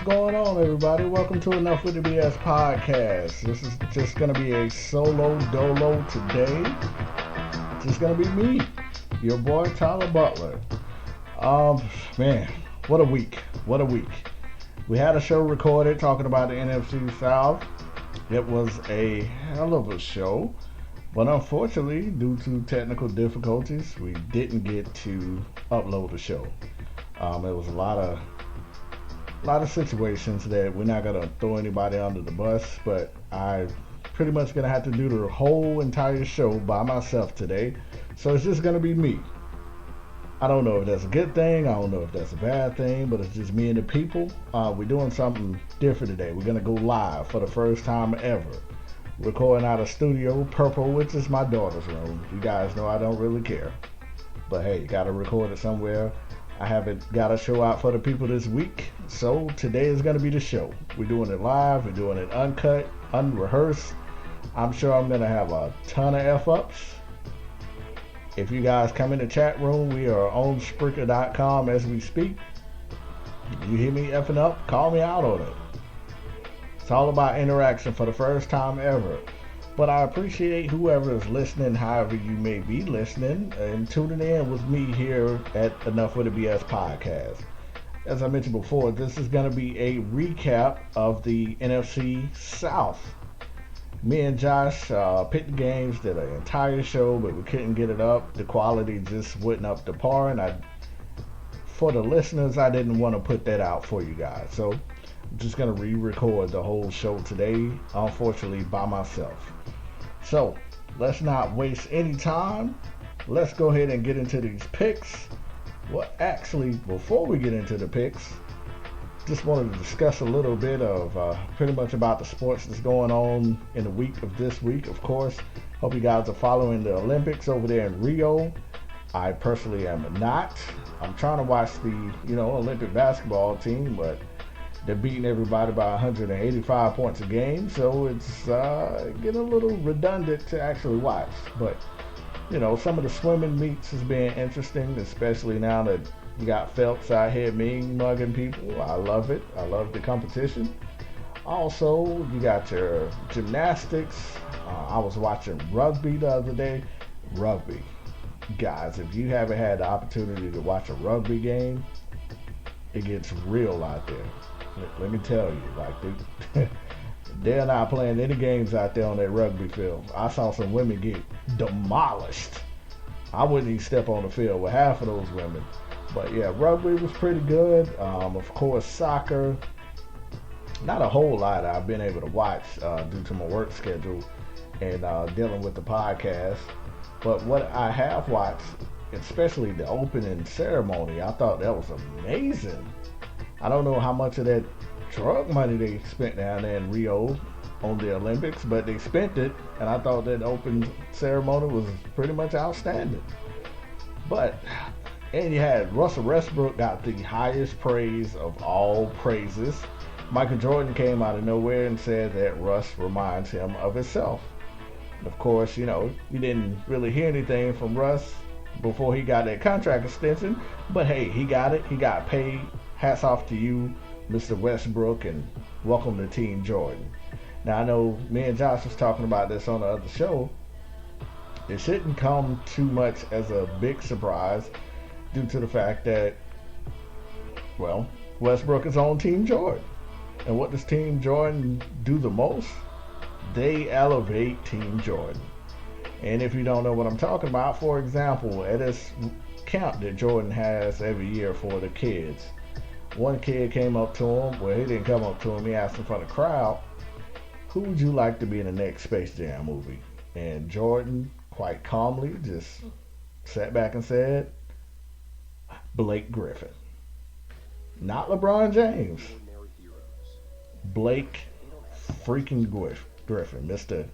going on, everybody? Welcome to Enough with the BS podcast. This is just going to be a solo dolo today. It's just going to be me, your boy Tyler Butler. Man, what a week. What a week. We had a show recorded talking about the NFC South. It was a hell of a show, but unfortunately, due to technical difficulties, we didn't get to upload the show. It was a lot of situations that we're not gonna throw anybody under the bus, but I pretty much gonna have to do the whole entire show by myself today. So it's just gonna be me. I don't know if that's a good thing, I don't know if that's a bad thing, but it's just me and the people. We're doing something different today. We're gonna go live for the first time ever. Recording out of Studio Purple, which is my daughter's room. You guys know I don't really care. But hey, gotta record it somewhere. I haven't got a show out for the people this week, so today is going to be the show. We're doing it live, we're doing it uncut, unrehearsed. I'm sure I'm going to have a ton of F-ups. If you guys come in the chat room, we are on Spreaker.com as we speak. You hear me effing up, call me out on it. It's all about interaction for the first time ever. But I appreciate whoever is listening, however you may be listening, and tuning in with me here at Enough with the BS podcast. As I mentioned before, this is going to be a recap of the NFC South. Me and Josh picked the games, did an entire show, but we couldn't get it up. The quality just wasn't up to par, and for the listeners, I didn't want to put that out for you guys. So I'm just going to re-record the whole show today, unfortunately, by myself. So, let's not waste any time. Let's go ahead and get into these picks. Well, actually, before we get into the picks, just wanted to discuss a little bit of pretty much about the sports that's going on in the week of this week. Of course, hope you guys are following the Olympics over there in Rio. I personally am not. I'm trying to watch the, Olympic basketball team, but they're beating everybody by 185 points a game, so it's getting a little redundant to actually watch. But, some of the swimming meets has been interesting, especially now that you got Phelps out here mugging people. I love it. I love the competition. Also, you got your gymnastics. I was watching rugby the other day. Rugby. Guys, if you haven't had the opportunity to watch a rugby game, it gets real out there. Let me tell you, they're not playing any games out there on that rugby field. I saw some women get demolished. I wouldn't even step on the field with half of those women. But yeah, rugby was pretty good. Of course, soccer. Not a whole lot I've been able to watch due to my work schedule and dealing with the podcast. But what I have watched, especially the opening ceremony, I thought that was amazing. I don't know how much of that drug money they spent down there in Rio on the Olympics, but they spent it, and I thought that open ceremony was pretty much outstanding. And you had Russell Westbrook got the highest praise of all praises. Michael Jordan came out of nowhere and said that Russ reminds him of himself. And of course, you didn't really hear anything from Russ before he got that contract extension, but hey, he got it. He got paid. Hats off to you, Mr. Westbrook, and welcome to Team Jordan. Now, I know me and Josh was talking about this on the other show. It shouldn't come too much as a big surprise due to the fact that, Westbrook is on Team Jordan. And what does Team Jordan do the most? They elevate Team Jordan. And if you don't know what I'm talking about, for example, at this camp that Jordan has every year for the kids, one kid came up to him. Well, he didn't come up to him. He asked in front of the crowd, who would you like to be in the next Space Jam movie? And Jordan, quite calmly, just sat back and said, Blake Griffin. Not LeBron James. Blake freaking Griffin, Mr.